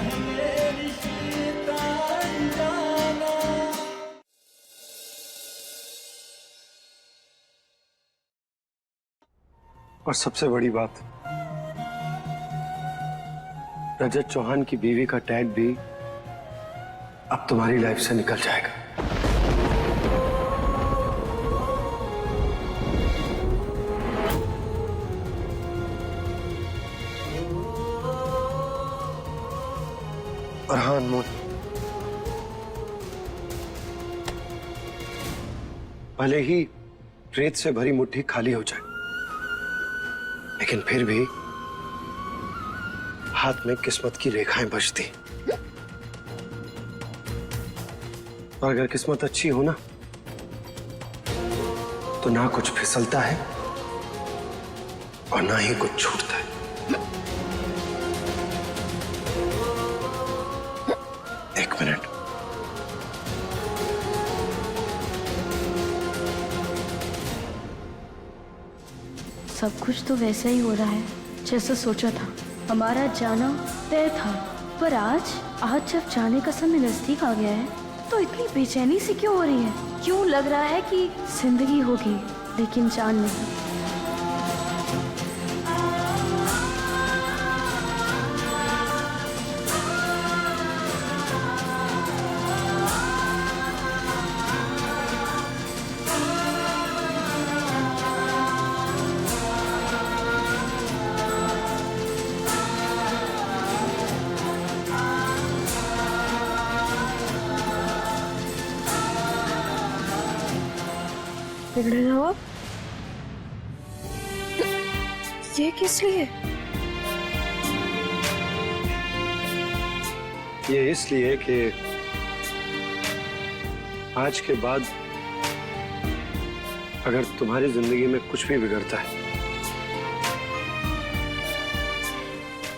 ये रिश्ता अनजाना। और सबसे बड़ी बात, रजत चौहान की बीवी का टैग भी अब तुम्हारी लाइफ से निकल जाएगा। और हाँ अनमोल, भले ही रेत से भरी मुट्ठी खाली हो जाए, लेकिन फिर भी हाथ में किस्मत की रेखाएं बजती। और अगर किस्मत अच्छी हो ना, तो ना कुछ फिसलता है और ना ही कुछ छूटता है। एक मिनट। सब कुछ तो वैसा ही हो रहा है जैसा सोचा था। हमारा जाना तय था, पर आज जब जाने का समय नजदीक आ गया है तो इतनी बेचैनी सी क्यों हो रही है? क्यों लग रहा है कि जिंदगी होगी लेकिन जान नहीं। बिगड़े नवाब, ये किस लिए? ये इसलिए कि आज के बाद अगर तुम्हारी जिंदगी में कुछ भी बिगड़ता है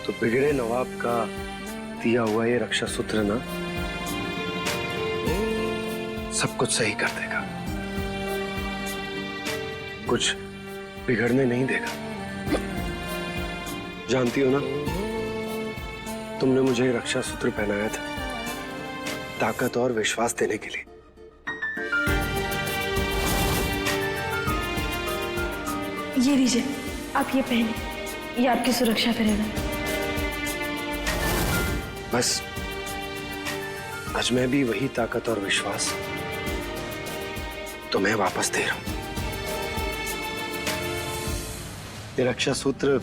तो बिगड़े नवाब का दिया हुआ ये रक्षा सूत्र ना सब कुछ सही कर देगा, कुछ बिगड़ने नहीं देगा। जानती हो ना, तुमने मुझे रक्षा सूत्र पहनाया था ताकत और विश्वास देने के लिए। ये लीजिए, आप ये पहने, ये आपकी सुरक्षा करेगा। बस आज मैं भी वही ताकत और विश्वास तुम्हें वापस दे रहा हूं। ये रक्षा सूत्र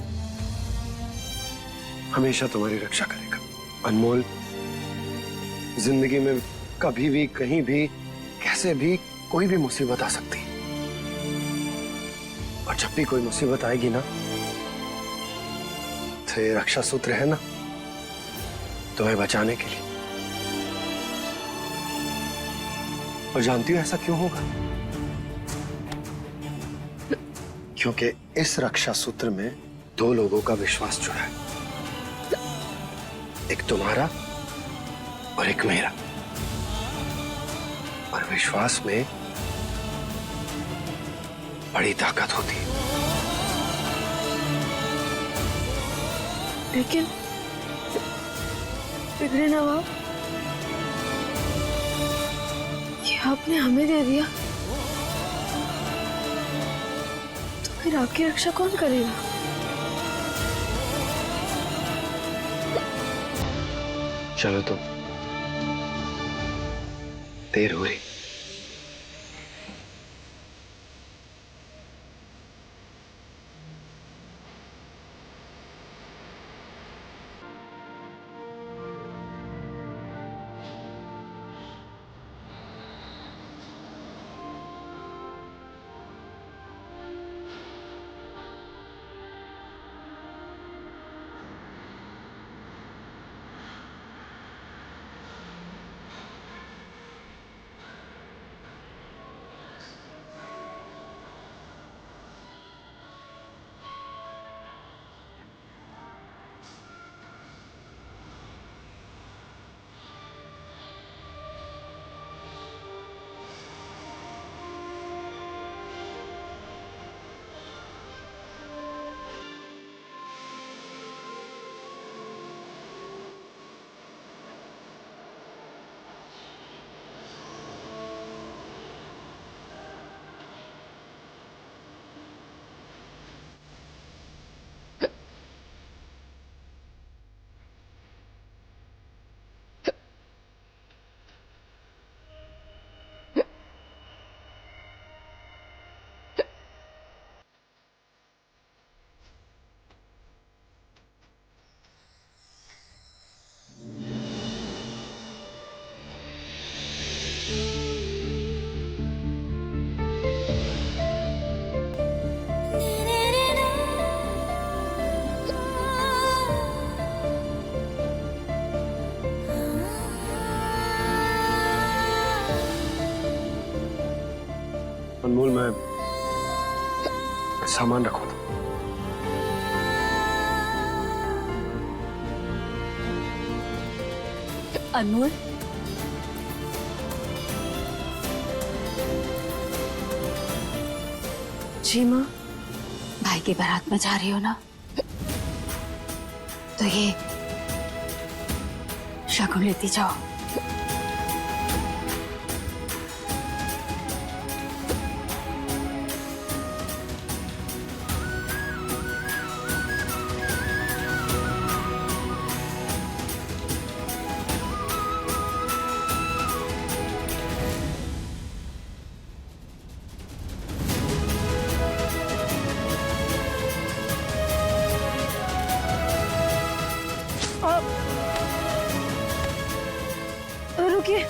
हमेशा तुम्हारी रक्षा करेगा। अनमोल, जिंदगी में कभी भी, कहीं भी, कैसे भी कोई भी मुसीबत आ सकती है, और जब भी कोई मुसीबत आएगी ना, तो ये रक्षा सूत्र है ना तुम्हें बचाने के लिए। और जानती हो ऐसा क्यों होगा? क्योंकि इस रक्षा सूत्र में दो लोगों का विश्वास जुड़ा है, एक तुम्हारा और एक मेरा। और विश्वास में बड़ी ताकत होती है। लेकिन बिगड़े नवाब, ये आपने हमें दे दिया, तो फिर आपकी रक्षा कौन करेगा? चलो तो देर हो रही। अनमोल, मैं सामान रखो तो। अनमोल, जी माँ। भाई की बारात में जा रही हो ना, तो ये शगुन लेती जाओ। रुकिए।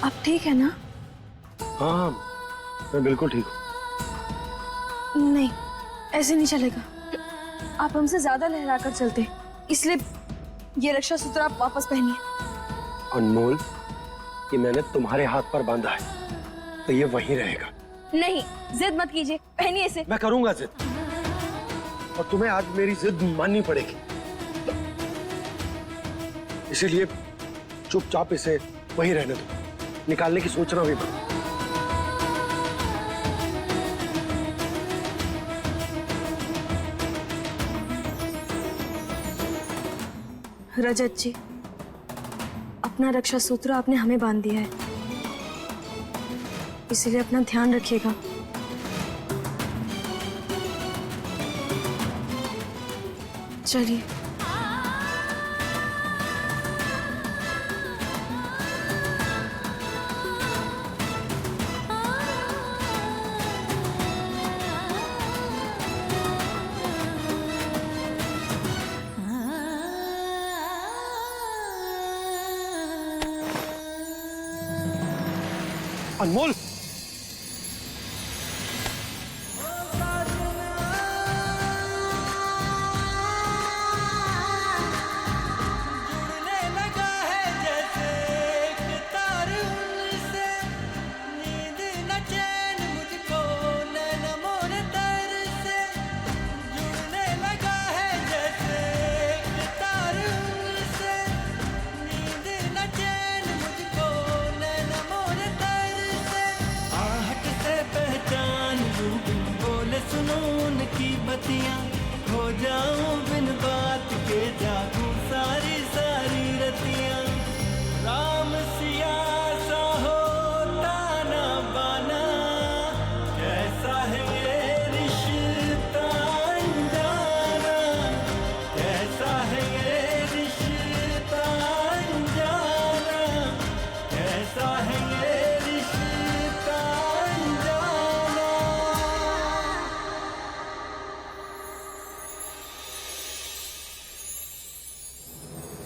आप ठीक है ना? हाँ हाँ, मैं बिल्कुल ठीक हूँ। नहीं, ऐसे नहीं चलेगा। आप हमसे ज्यादा लहरा कर चलते, इसलिए ये रक्षा सूत्र आप वापस पहनिए। अनमोल, ये मैंने तुम्हारे हाथ पर बांधा है, तो ये वहीं रहेगा। नहीं, जिद मत कीजिए, पहनिए इसे। मैं करूंगा जिद, और तुम्हें आज मेरी जिद माननी पड़ेगी। इसीलिए चुपचाप इसे वहीं रहने दो, निकालने की सोचना भी मत। रजत जी, अपना रक्षा सूत्र आपने हमें बांध दिया है, इसलिए अपना ध्यान रखिएगा। चलिए। अनमोल, जुड़ने लगा है जैसे एक तार उनसे, नींद न चैन मुझको नैन मोर तर से। जुड़ने लगा है जैसे एक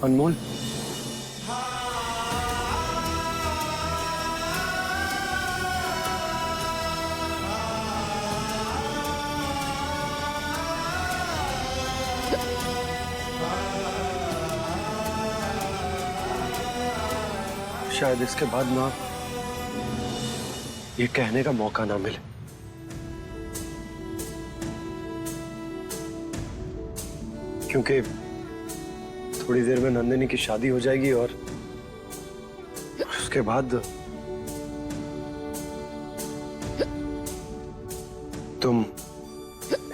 अनमोल, शायद इसके बाद ना ये कहने का मौका ना मिले, क्योंकि थोड़ी देर में नंदिनी की शादी हो जाएगी और उसके बाद तुम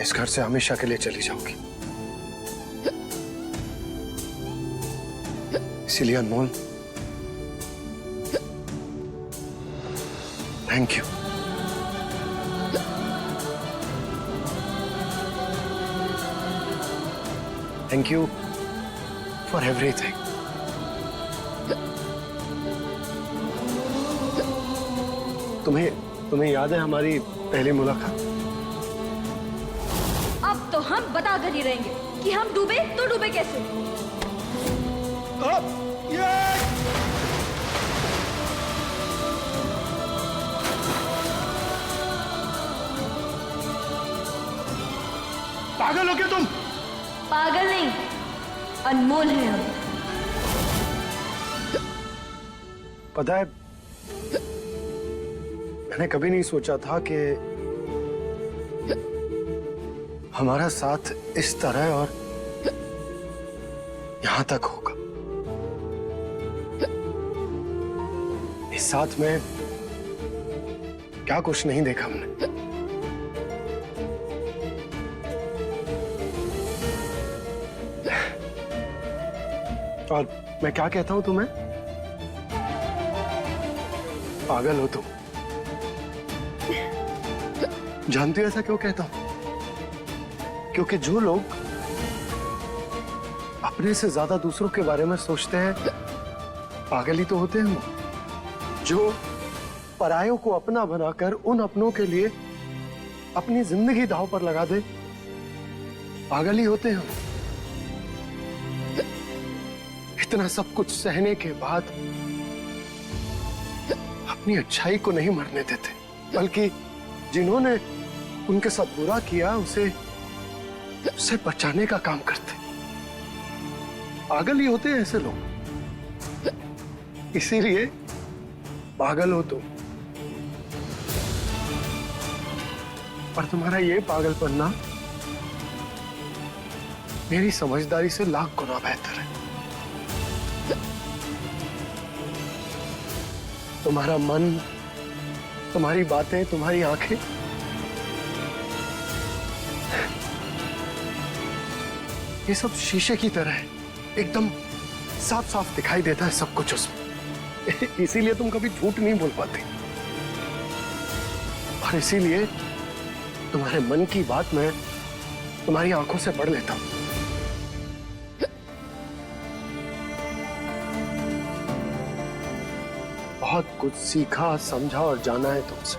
इस घर से हमेशा के लिए चली जाओगी। इसीलिए Anmol, thank you. Thank you for everything. तुम्हें याद है हमारी पहली मुलाकात? अब तो हम बता कर ही रहेंगे कि हम डूबे तो डूबे कैसे। पागल हो क्या तुम? पागल नहीं, अनमोल है हम। पता है, मैंने कभी नहीं सोचा था कि हमारा साथ इस तरह और यहां तक होगा। इस साथ में क्या कुछ नहीं देखा हमने। और मैं क्या कहता हूं तुम्हें? पागल हो तुम। जानती हो ऐसा क्यों कहता हूं? क्योंकि जो लोग अपने से ज्यादा दूसरों के बारे में सोचते हैं, पागल ही तो होते हैं वो। जो परायों को अपना बनाकर उन अपनों के लिए अपनी जिंदगी दांव पर लगा दे, पागल ही होते हैं। इतना सब कुछ सहने के बाद अपनी अच्छाई को नहीं मरने देते, बल्कि जिन्होंने उनके साथ बुरा किया उसे बचाने का काम करते। पागल ही होते हैं ऐसे लोग। इसीलिए पागल हो तुम। पर तुम्हारा ये पागलपन ना मेरी समझदारी से लाख गुना बेहतर है। तुम्हारा मन, तुम्हारी बातें, तुम्हारी आंखें, ये सब शीशे की तरह है, एकदम साफ साफ दिखाई देता है सब कुछ उसमें। इसीलिए तुम कभी झूठ नहीं बोल पाते, और इसीलिए तुम्हारे मन की बात मैं तुम्हारी आंखों से पढ़ लेता हूं। बहुत कुछ सीखा, समझा और जाना है तुमसे।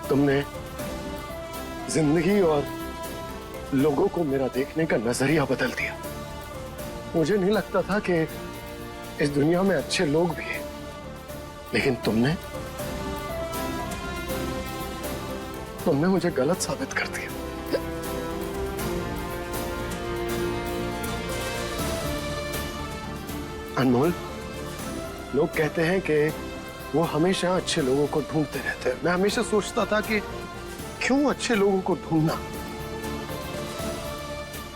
तुमने जिंदगी और लोगों को मेरा देखने का नजरिया बदल दिया। मुझे नहीं लगता था कि इस दुनिया में अच्छे लोग भी हैं, लेकिन तुमने मुझे गलत साबित कर दिया। अनमोल, लोग कहते हैं कि वो हमेशा अच्छे लोगों को ढूंढते रहते हैं। मैं हमेशा सोचता था कि क्यों अच्छे लोगों को ढूंढना,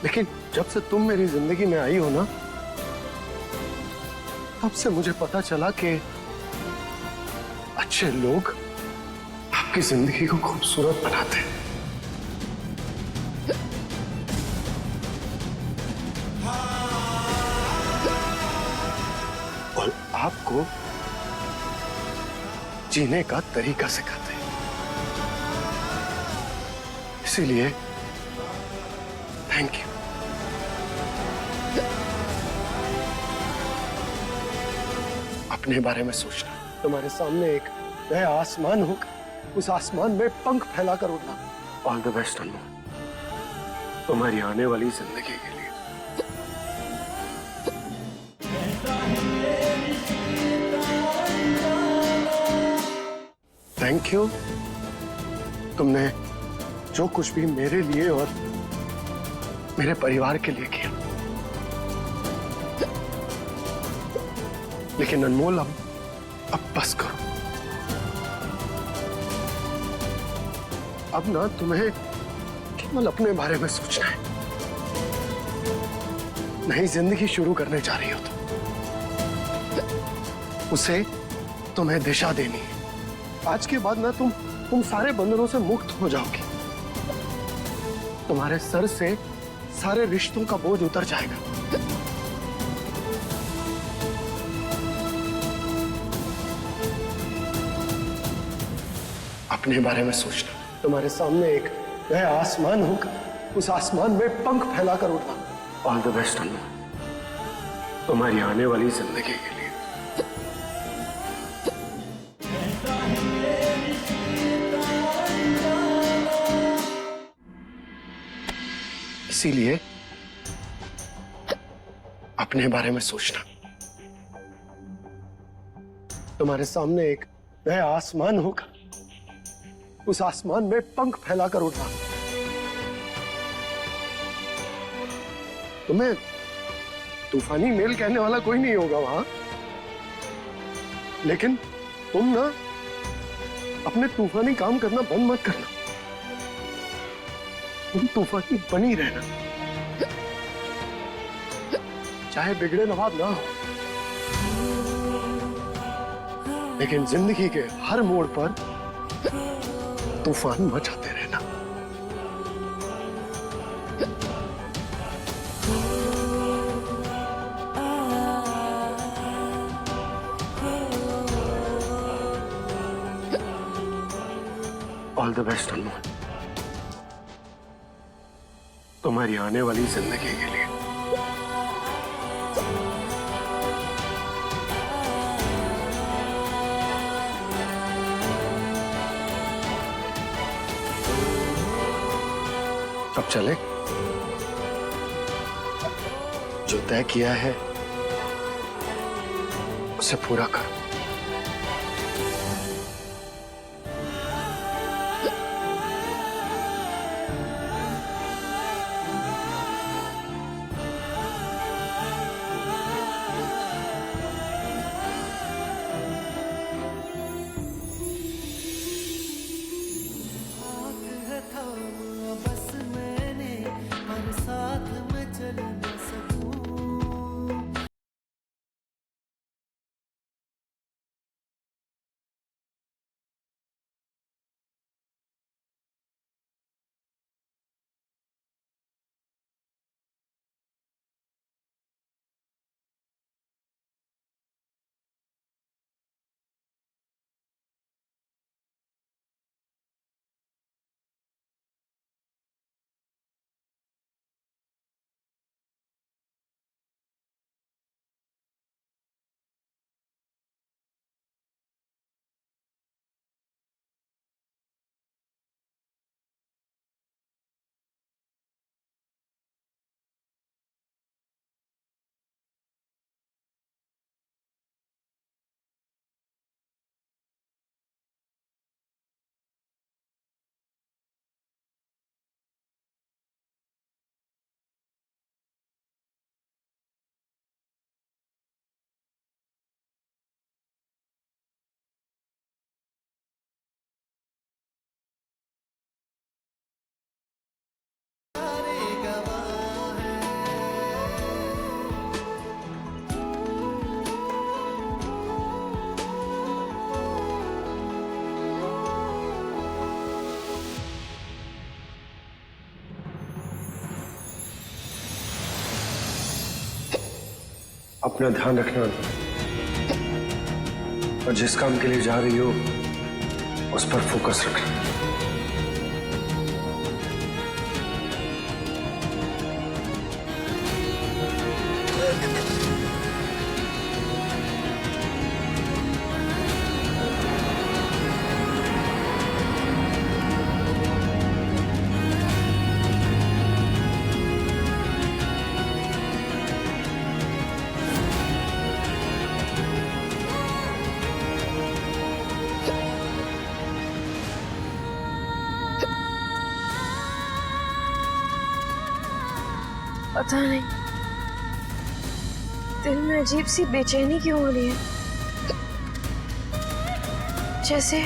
लेकिन जब से तुम मेरी जिंदगी में आई हो ना, तब से मुझे पता चला कि अच्छे लोग आपकी जिंदगी को खूबसूरत बनाते हैं। और आपको जीने का तरीका सिखाते हैं। इसीलिए थैंक यू। अपने बारे में सोचना, तुम्हारे सामने एक नया आसमान होगा, उस आसमान में पंख फैलाकर उड़ना। ऑल द बेस्ट अनमोल, तुम्हारी आने वाली जिंदगी के लिए। Thank you. तुमने जो कुछ भी मेरे लिए और मेरे परिवार के लिए किया, लेकिन अनमोल अब बस करो। अब ना तुम्हें केवल अपने बारे में सोचना है। नई जिंदगी शुरू करने जा रही हो उसे तुम्हें दिशा देनी है। आज के बाद ना तुम सारे बंधनों से मुक्त हो जाओगे। तुम्हारे सर से सारे रिश्तों का बोझ उतर जाएगा। अपने बारे में सोचना। तुम्हारे सामने एक नया आसमान होगा, उस आसमान में पंख फैलाकर उड़ना। ऑल द बेस्ट अनु, तुम्हारी आने वाली जिंदगी के लिए। इसीलिए अपने बारे में सोचना। तुम्हारे सामने एक नया आसमान होगा, उस आसमान में पंख फैलाकर उड़ना। तुम्हें तूफानी मेल कहने वाला कोई नहीं होगा वहां, लेकिन तुम ना अपने तूफानी काम करना बंद मत करना। तुम तूफानी बनी रहना, चाहे बिगड़े नवाब ना हो, लेकिन जिंदगी के हर मोड़ पर तूफान मचाते रहना। ऑल द बेस्ट अनु, तुम्हारी आने वाली जिंदगी के लिए। अब चले, जो तय किया है उसे पूरा करो। बस मैंने हर साथ में चल न सकूं। अपना ध्यान रखना और जिस काम के लिए जा रही हो उस पर फोकस रखना। पता नहीं दिल में अजीब सी बेचैनी क्यों हो रही है, जैसे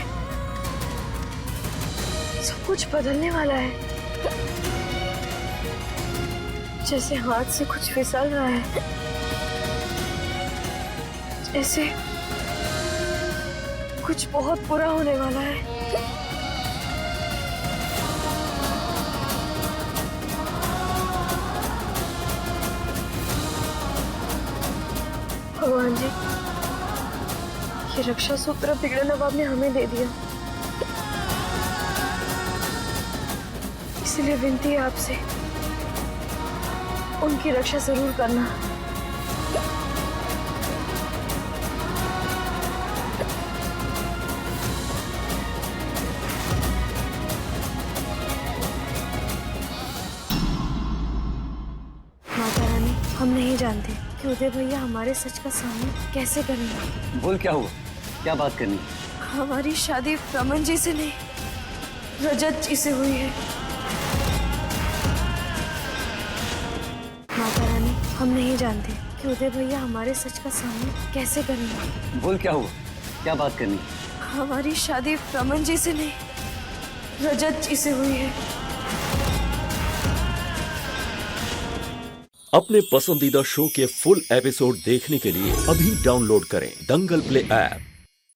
सब कुछ बदलने वाला है, जैसे हाथ से कुछ फिसल रहा है, जैसे कुछ बहुत बुरा होने वाला है। भगवान जी, ये रक्षा सूत्र बिगड़े नवाब ने हमें दे दिया, इसलिए विनती है आपसे उनकी रक्षा जरूर करना। माता रानी, हम नहीं जानते कि उदय भैया हमारे सच का सामना कैसे करेंगे। बोल, क्या हुआ? क्या बात करनी? हमारी शादी रमन जी से नहीं, रजत जी से हुई है। माता रानी, हम नहीं जानते कि उदय भैया हमारे सच का सामना कैसे करेंगे। बोल, क्या हुआ? क्या बात करनी? हमारी शादी रमन जी से नहीं, रजत जी से हुई है। अपने पसंदीदा शो के फुल एपिसोड देखने के लिए अभी डाउनलोड करें दंगल प्ले ऐप।